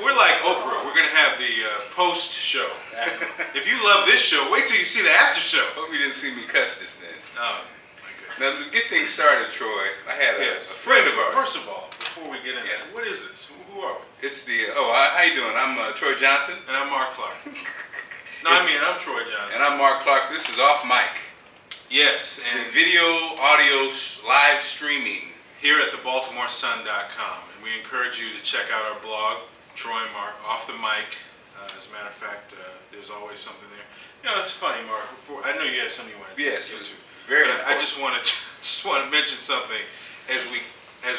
we're like Oprah. We're gonna have the post show. If you love this show, wait till you see the after show. Hope you didn't see me cuss this then. Oh my goodness. Now to get things started, Troy, I had a friend of ours. First of all, before we get into that, what is this? Who are we? It's the how you doing? I'm Troy Johnson, and I'm Mark Clark. No, I mean I'm Troy Johnson, and I'm Mark Clark. This is Off Mic. Yes, and video, audio, live streaming here at the BaltimoreSun.com, and we encourage you to check out our blog, Troy and Mark, Off the Mic. As a matter of fact, there's always something there. You know, it's funny, Mark. I know you have something you want to get to. Very. I just want to mention something as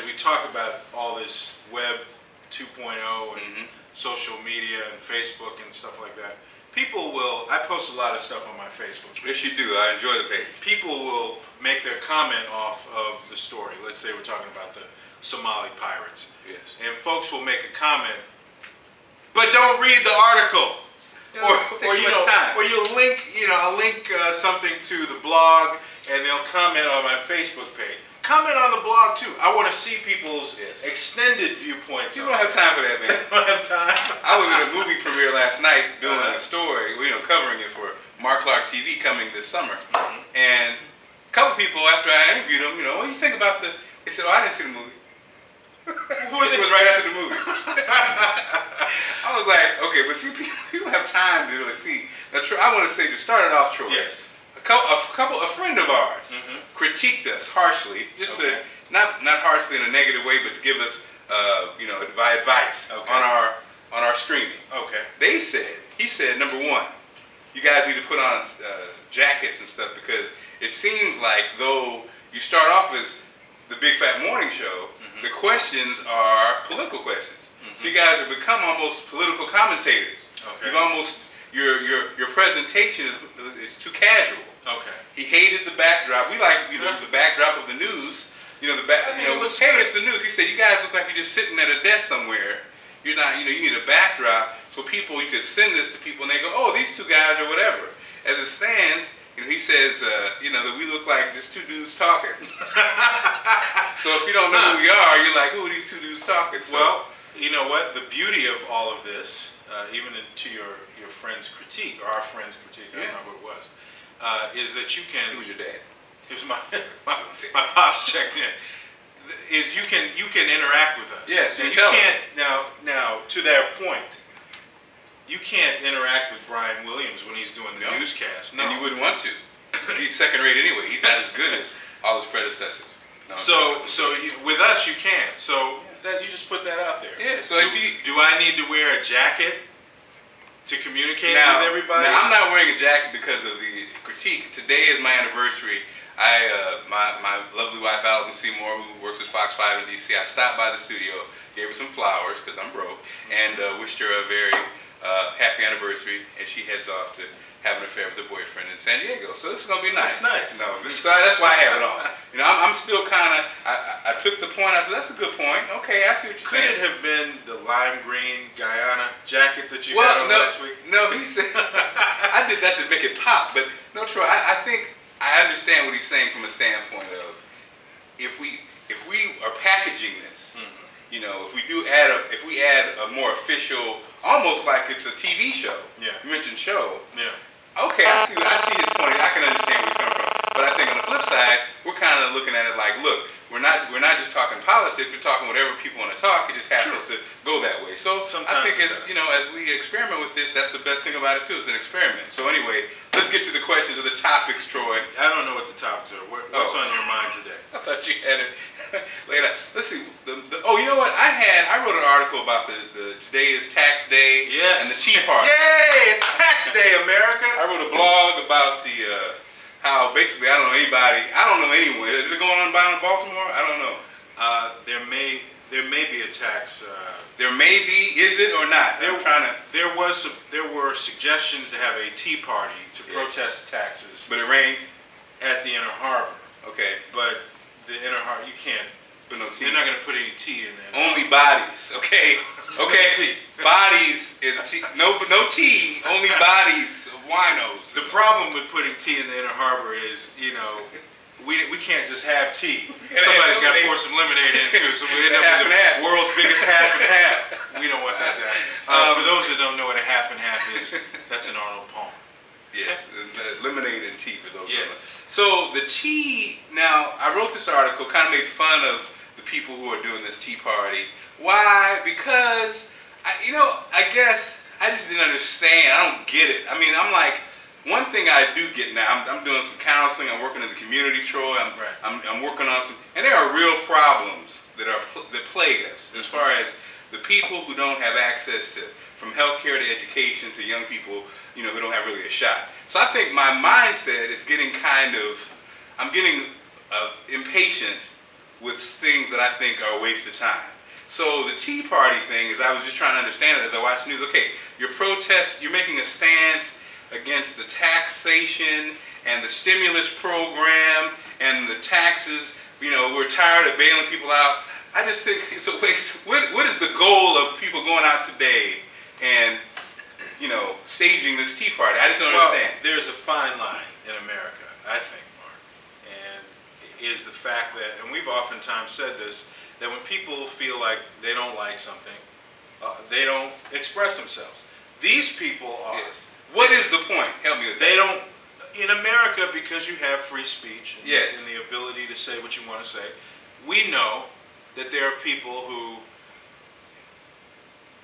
we talk about all this Web 2.0 and social media and Facebook and stuff like that. People will, I post a lot of stuff on my Facebook page. Yes, you do. I enjoy the page. People will make their comment off of the story. Let's say we're talking about the Somali pirates. Yes. And folks will make a comment, but don't read the article. Or you'll link, I'll link something to the blog, and they'll comment on my Facebook page. Comment on the blog too. I want to see people's extended viewpoints. You don't have time for that, man. I don't have time. I was at a movie premiere last night doing a story, covering it for Mark Clark TV coming this summer. And a couple people after I interviewed them, what do you think about the? They said, "Oh, I didn't see the movie." It was right after the movie. I was like, okay, but see, people have time to really see. Now, I want to say, to start it off, Troy. Yes. A friend of ours critiqued us harshly, just to not harshly in a negative way, but to give us advice on our streaming. Okay. He said, number one, you guys need to put on jackets and stuff, because it seems like though you start off as the Big Fat Morning Show, the questions are political questions. So you guys have become almost political commentators. Okay. Your presentation is too casual. Okay. He hated the backdrop. We like the backdrop of the news. Hey, it's the news. He said, you guys look like you're just sitting at a desk somewhere. You're not, you need a backdrop so you could send this to people and they go, oh, these two guys or whatever. As it stands, he says, that we look like just two dudes talking. So if you don't know who we are, you're like, who are these two dudes talking? So, well, you know what? The beauty of all of this, even to your friend's critique, or our friend's critique, I don't know who it was, is that you can. Who's your dad? It was my pops checked in. Is you can interact with us. Yes, you can't now to that point. You can't interact with Brian Williams when he's doing the newscast. No, and you wouldn't want to. He's second rate anyway. He's not as good as all his predecessors. No, so with us you can't. So that you just put that out there. Yeah. So do I need to wear a jacket to communicate with everybody? Now, I'm not wearing a jacket because of the critique. Today is my anniversary. My lovely wife, Allison Seymour, who works at Fox 5 in DC, I stopped by the studio, gave her some flowers, because I'm broke, and wished her a very happy anniversary, and she heads off to have an affair with her boyfriend in San Diego. So this is going to be nice. That's nice. No, that's why I have it on. I'm still kind of, I took the point, I said, that's a good point. Okay, I see what you're saying. Could it have been the lime green Guyana jacket that you got on last week? No, he said, I did that to make it pop, but no, Troy, I think, I understand what he's saying from a standpoint of, if we are packaging this, if we add a more official, almost like it's a TV show. Yeah. You mentioned show. Yeah. Okay, I see his point. I can understand where he's coming from. But I think on the flip side, we're kind of looking at it like, look, we're not just talking politics. We're talking whatever people want to talk. It just happens to go that way. So I think as we experiment with this, that's the best thing about it too. It's an experiment. So anyway, let's get to the questions or the topics, Troy. I don't know what the topics are. What's on your mind today? I thought you had it laid out. Let's see. You know what? I wrote an article about the today is tax day and the Tea Party. Yay! It's tax day, America. I wrote a blog about the how basically I don't know anyone. Is it going on in Baltimore? I don't know. There may be a tax. There may be. Is it or not? There were suggestions to have a tea party to protest taxes. But it rained at the Inner Harbor. Okay. But the Inner Harbor, you can't. But no tea. They're not going to put any tea in there. Only bodies. Okay. Okay. Bodies and tea. No tea. Only bodies of winos. The problem with putting tea in the Inner Harbor is, we can't just have tea. Somebody's got to pour some lemonade in too, so we end up with the world's biggest half and half. We don't want that to happen. For those that don't know what a half and half is, that's an Arnold Palmer. Yes, lemonade and tea for those. Yes. So the tea. Now I wrote this article, kind of made fun of the people who are doing this tea party. Why? Because I guess I just didn't understand. I don't get it. I mean, I'm like. One thing I do get now, I'm doing some counseling. I'm working in the community, Troy. I'm working on some, and there are real problems that plague us as far as the people who don't have access to, from healthcare to education to young people, who don't have really a shot. So I think my mindset is getting I'm getting impatient with things that I think are a waste of time. So the Tea Party thing is, I was just trying to understand it as I watched the news. Okay, you're making a stance against the taxation and the stimulus program and the taxes. We're tired of bailing people out. I just think it's a waste. What is the goal of people going out today and staging this tea party? I just don't understand. There's a fine line in America, I think, Mark, and it is the fact that, and we've oftentimes said this, that when people feel like they don't like something, they don't express themselves. These people are. Yes. What is the point? Help me with that. They don't, in America, because you have free speech and, yes. and the ability to say what you want to say, we know that there are people who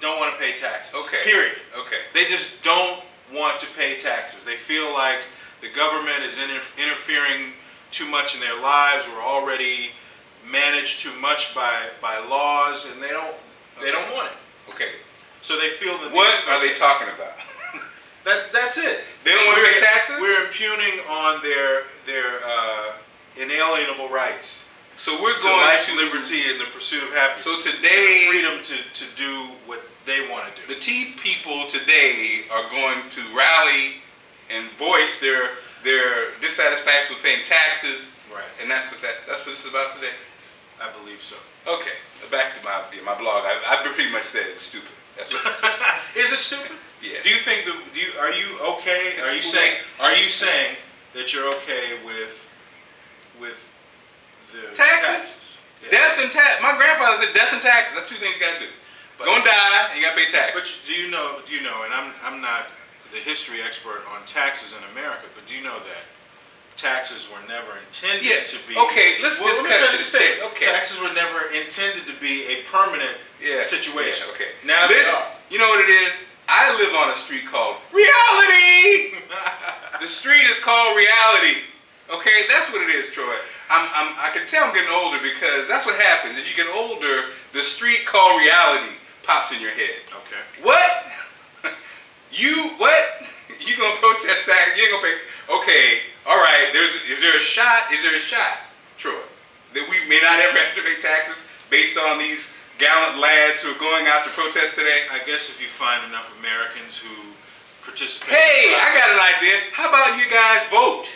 don't want to pay taxes. Okay. Period. Okay. They just don't want to pay taxes. They feel like the government is interfering too much in their lives. We're already managed too much by laws, and they don't want it. Okay. So they feel that. What are they talking about? That's it. They don't want to pay taxes? We're impugning on their inalienable rights. So we're going to life, liberty, and the pursuit of happiness. So today, freedom to do what they want to do. The tea people today are going to rally and voice their dissatisfaction with paying taxes. Right. And that's what this is about today. I believe so. Okay. Back to my blog. I've pretty much said it was stupid. That's what I said. Is it stupid? Yes. Do you think are you okay? Are you saying that you're okay with the taxes? Yeah. Death and tax. My grandfather said death and taxes. That's two things you gotta do. Gonna die and you gotta pay taxes. But do you know? And I'm not the history expert on taxes in America, but do you know that taxes were never intended to be? Okay, let's cut to the chase. Okay. Taxes were never intended to be a permanent situation. Yeah, okay. Now you know what it is? I live on a street called Reality. The street is called Reality. Okay, that's what it is, Troy. I can tell I'm getting older because that's what happens. As you get older, the street called Reality pops in your head. Okay. What? You gonna protest that? You ain't gonna pay? Okay. All right. Is there a shot? Is there a shot, Troy, that we may not ever have to pay taxes based on these gallant lads who are going out to protest today? I guess if you find enough Americans who participate. Hey, I got an idea. How about you guys vote?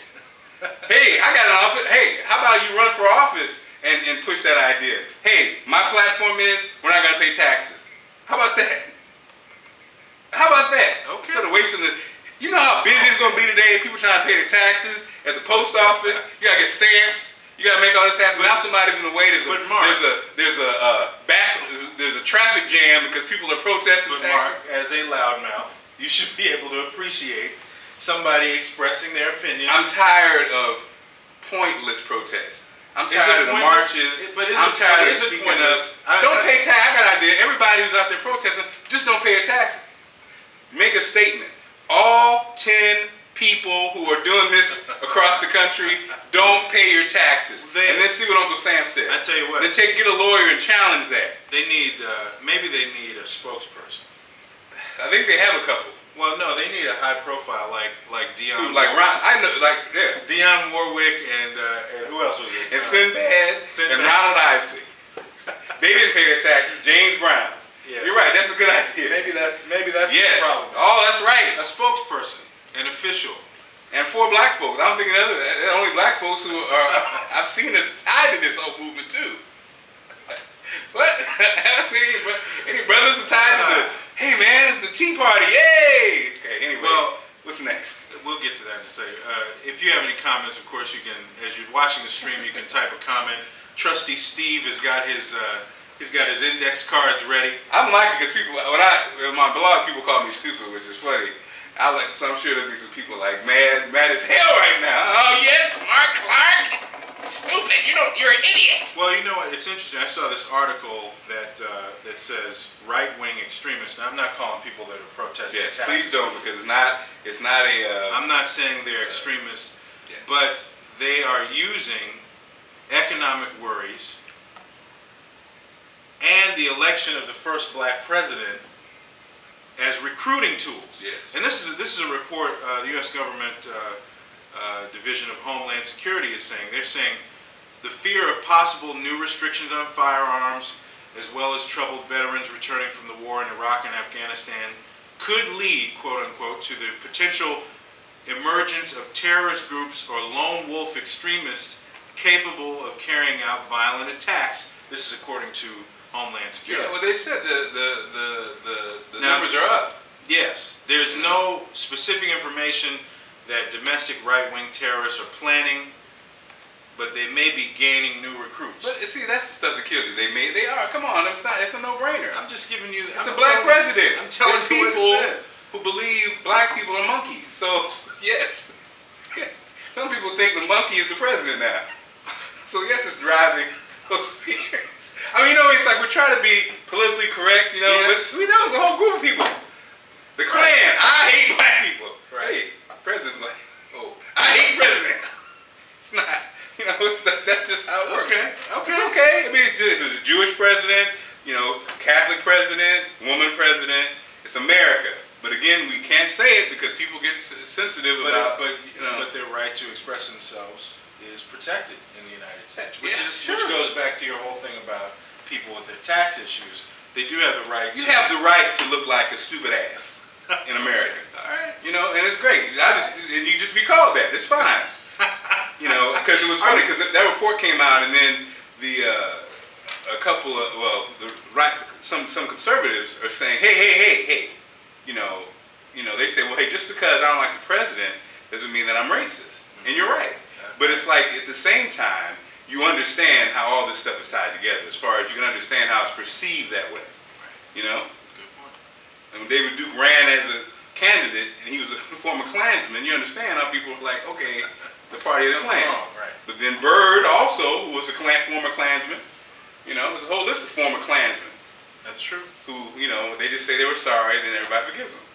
Hey, I got an office. Hey, how about you run for office and push that idea? Hey, my platform is we're not going to pay taxes. How about that? How about that? Okay. Instead of wasting you know how busy it's going to be today, people trying to pay their taxes at the post office. You got to get stamps. You got to make all this happen. Now somebody's in the way. There's a traffic jam because people are protesting taxes. Mark, as a loudmouth, you should be able to appreciate somebody expressing their opinion. I'm tired of pointless protests. I'm tired of the marches. I'm tired of speaking up. Don't pay tax. I got an idea. Everybody who's out there protesting, just don't pay your taxes. Make a statement. All 10 people who are doing this across the country, don't pay your taxes. And let's see what Uncle Sam said. I tell you what. Then get a lawyer and challenge that. They need, maybe they need a spokesperson. I think they have a couple. Well, no, they need a high profile like Dionne. Like Ron, I know, Dionne Warwick and who else was it? And Sinbad and Ronald Isley. They didn't pay their taxes. James Brown. Yeah. You're right. That's a good idea. Maybe that's yes. The problem. Oh, that's right. A spokesperson, an official, and 4 black folks. I don't think they're only black folks who are. I've seen it tied to this whole movement too. What? Ask me any brothers are tied to the. Hey man, it's the Tea Party. Yay! Okay. Anyway. Well, What's next? We'll get to that in a second. If you have any comments, of course, you can, as you're watching the stream, you can type a comment. Trusty Steve has got his index cards ready. I'm liking because people, on my blog, people call me stupid, which is funny. So I'm sure there'll be some people like mad as hell right now. Oh yes, Mark Clark, stupid. You're an idiot. Well, you know what? It's interesting. I saw this article that says right-wing extremists. Now, I'm not calling people that are protesting. Yes, taxes. please don't, because it's not a. I'm not saying they're extremists, yes. But they are using economic worries and the election of the first black president as recruiting tools. Yes. And this is a report the U.S. government Division of Homeland Security is saying. They're saying the fear of possible new restrictions on firearms, as well as troubled veterans returning from the war in Iraq and Afghanistan, could lead, quote unquote, to the potential emergence of terrorist groups or lone wolf extremists capable of carrying out violent attacks. This is according to Homeland Security. Yeah, well, they said the numbers are up. Yes, there's no specific information that domestic right-wing terrorists are planning, but they may be gaining new recruits. But see, that's the stuff that kills you. They are. Come on, it's a no-brainer. I'm just giving you. It's a black president. I'm telling you people what it says. Who believe black people are monkeys. So yes, some people think the monkey is the president now. So yes, it's driving those fears. I mean, it's like we're trying to be politically correct, yes. But we know it's a whole group of people. The Klan, I hate black people. Right. Hey, president's black. Oh, I hate president. It's not. That's just how it works. Okay. It's okay. I mean, it's a Jewish president, Catholic president, woman president. It's America. But again, we can't say it because people get sensitive about. But their right to express themselves is protected in the United States, which goes back to your whole thing about people with their tax issues. They do have the right. You have the right to look like a stupid ass in America. All right. And it's great. And you just be called that. It's fine. Because it was funny because that report came out, and then a couple of some conservatives are saying, hey. They say, well, hey, just because I don't like the president doesn't mean that I'm racist. And you're right. But it's like at the same time, you understand how all this stuff is tied together. As far as you can understand how it's perceived that way. Good point. And when David Duke ran as a candidate, and he was a former Klansman, you understand how people were like, okay, the party of the Klan. Right. But then Byrd also, who was a former Klansman, there's a whole list of former Klansmen. That's true. Who, they just say they were sorry, then everybody forgives them.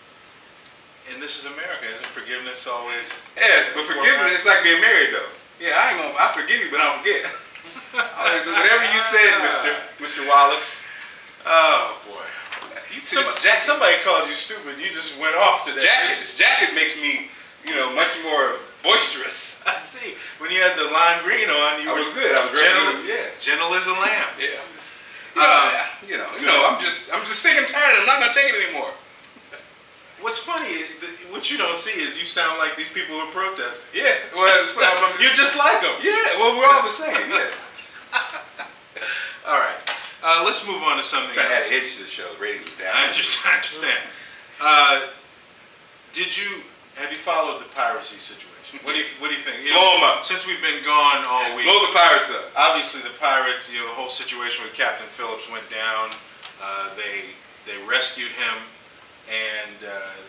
And this is America. Isn't forgiveness always? Yes, but forgiveness is like being married, though. Yeah, I forgive you, but I don't forget. Whatever you said, Mr. Wallace. Oh boy. Somebody called you stupid. You just went off to that. This jacket makes me, much more boisterous. I see. When you had the lime green on, I was good. I was gentle as a lamb. Yeah. I'm just sick and tired. I'm not gonna take it anymore. What's funny, what you don't see is you sound like these people who are protesting. Yeah, well, you're just like them. Yeah, well, we're all the same. Yeah. All right, let's move on to something else. I had edge to the show. The ratings were down. I understand. Have you followed the piracy situation? What do you think? Blow them up. Since we've been gone all week. Blow the pirates up. Obviously, the pirates. The whole situation with Captain Phillips went down. They rescued him. And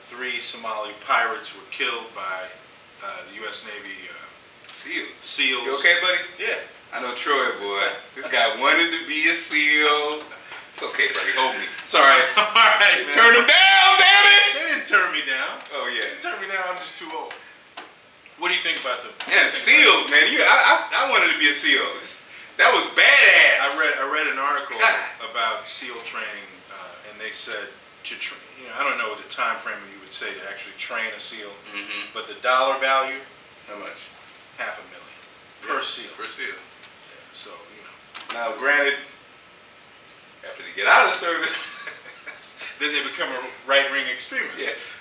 3 Somali pirates were killed by the U.S. Navy SEALs. You okay, buddy? Yeah. I know Troy, boy. This guy wanted to be a SEAL. It's okay, buddy. Hold me. Sorry. All right, man. Turn him down, damn it! They didn't turn me down. Oh, yeah. They didn't turn me down. I'm just too old. What do you think about them? Yeah, SEALs, man. I wanted to be a SEAL. That was badass. I read an article about SEAL training, and they said I don't know the time frame you would say to actually train a SEAL, but the dollar value, how much? $500,000 per SEAL. Per SEAL. Yeah, so Now, granted, after they get out of the service, then they become a right-wing extremist. Yes.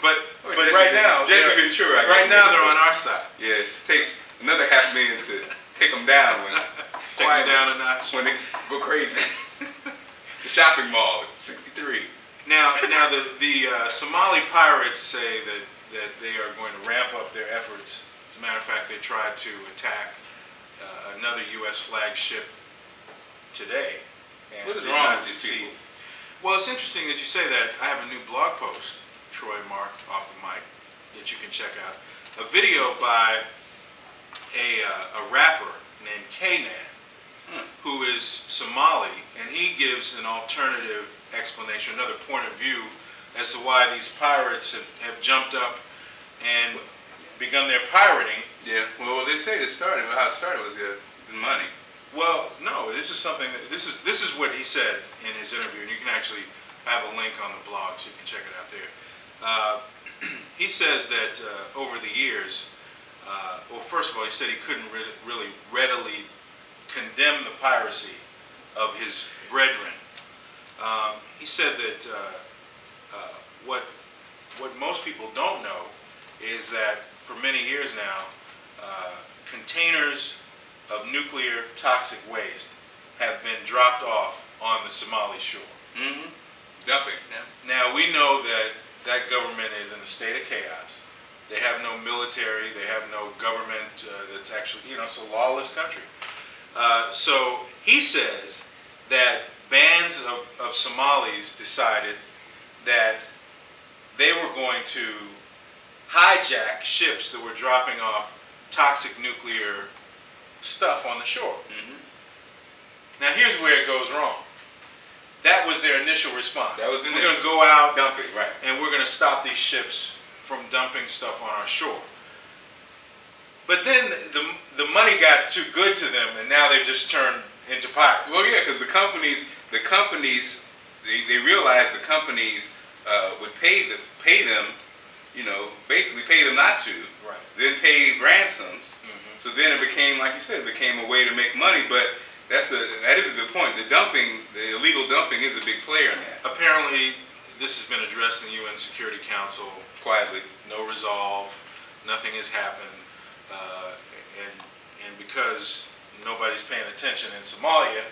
But right now, Jesse Ventura. Right now, they're on our side. Yes. It takes another $500,000 to take them down take them down a notch when they go crazy. The shopping mall at 63. Now the Somali pirates say that that they are going to ramp up their efforts. As a matter of fact, they tried to attack another U.S. flagship today. And what is wrong with these people? Well, it's interesting that you say that. I have a new blog post, Troy Mark Off the Mic, that you can check out. A video by a rapper named K-Man, who is Somali, and he gives an alternative explanation, another point of view as to why these pirates have jumped up and begun their pirating. Yeah, well, they say how it started was the money. Well, no, this is something that, this is what he said in his interview, and you can actually have a link on the blog so you can check it out there. He says that over the years, well, first of all, he said he couldn't really readily condemn the piracy of his brethren. He said that what most people don't know is that for many years now, containers of nuclear toxic waste have been dropped off on the Somali shore. Mm-hmm. Dumping. Yeah. Now we know that that government is in a state of chaos. They have no military, they have no government that's actually, it's a lawless country. So he says that bands of Somalis decided that they were going to hijack ships that were dropping off toxic nuclear stuff on the shore. Mm-hmm. Now here's where it goes wrong. That was their initial response. We're going to go out, dumping, right, and we're going to stop these ships from dumping stuff on our shore. But then the money got too good to them, and now they've just turned into pirates. Well, yeah, because the companies, they realized the companies would pay them, basically pay them not to, right, then pay ransoms. Mm-hmm. So then it became, like you said, it became a way to make money. But that is a good point. The illegal dumping is a big player in that. Apparently, this has been addressed in the UN Security Council quietly. No resolve. Nothing has happened. And because nobody's paying attention in Somalia,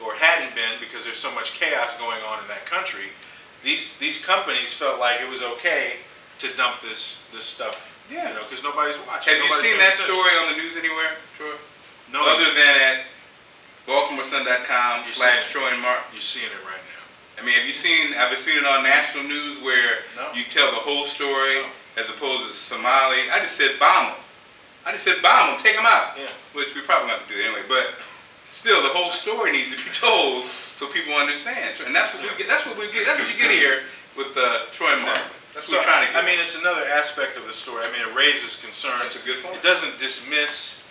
or hadn't been because there's so much chaos going on in that country, these companies felt like it was okay to dump this stuff. Yeah. Because nobody's watching. Have you seen that story on the news anywhere, Troy? No. Other than at BaltimoreSun.com/Troy and Mark. You're seeing it right now. I mean, have you seen it on national news where you tell the whole story as opposed to Somali? I just said bomb them. Take them out. Yeah. Which we probably have to do anyway. But still, the whole story needs to be told so people understand. And that's what we get. That's what you get here with Troy and Mark. That's what we're trying to get. I mean, it's another aspect of the story. I mean, it raises concerns. That's a good point. It doesn't dismiss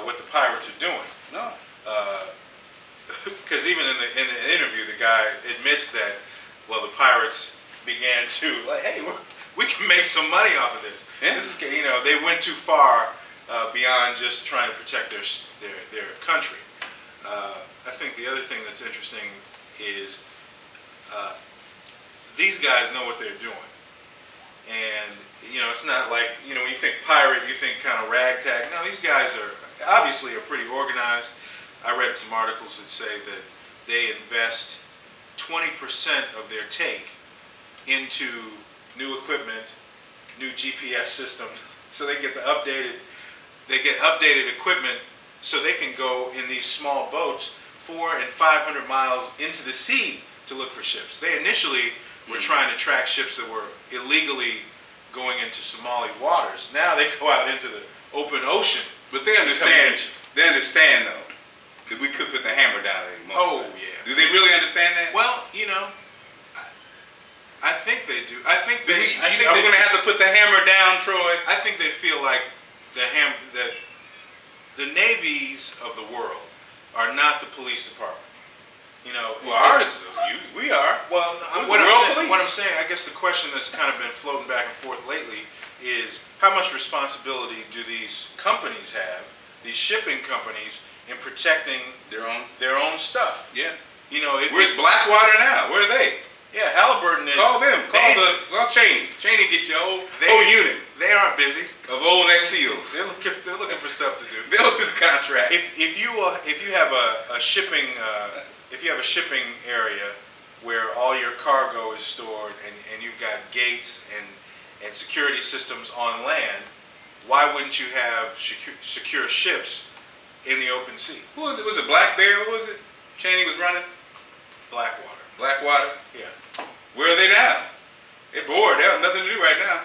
what the pirates are doing. No. Because even in the interview, the guy admits that, well, the pirates began to, like, hey, we can make some money off of this. Yeah. This is, they went too far beyond just trying to protect their country. I think the other thing that's interesting is these guys know what they're doing. And, it's not like, when you think pirate, you think kind of ragtag. No, these guys are pretty organized. I read some articles that say that they invest 20% of their take into new equipment, new GPS systems, so they get updated equipment so they can go in these small boats 400 and 500 miles into the sea to look for ships. They initially were trying to track ships that were illegally going into Somali waters. Now they go out into the open ocean. But they understand though, that we could put the hammer down at any moment. Oh, yeah. Do they really understand that? Well, I think they do. I think are we going to have to put the hammer down, Troy? I think they feel like that the navies of the world are not the police department. Well, ours, we are. Well, what I'm saying, I guess the question that's kind of been floating back and forth lately is how much responsibility do these companies have, these shipping companies, in protecting their own stuff? Yeah. Where's Blackwater now? Where are they? Yeah, Halliburton is. Call them. Call Cheney. Cheney get your whole unit. They aren't busy. Of old ex-SEALs. They're looking for stuff to do. They're looking for contract. If you have a shipping area where all your cargo is stored and you've got gates and security systems on land, why wouldn't you have secure ships in the open sea? Who was it? Was it Black Bear? What was it? Cheney was running? Blackwater. Blackwater? Yeah. Where are they now? They're bored. They have nothing to do right now.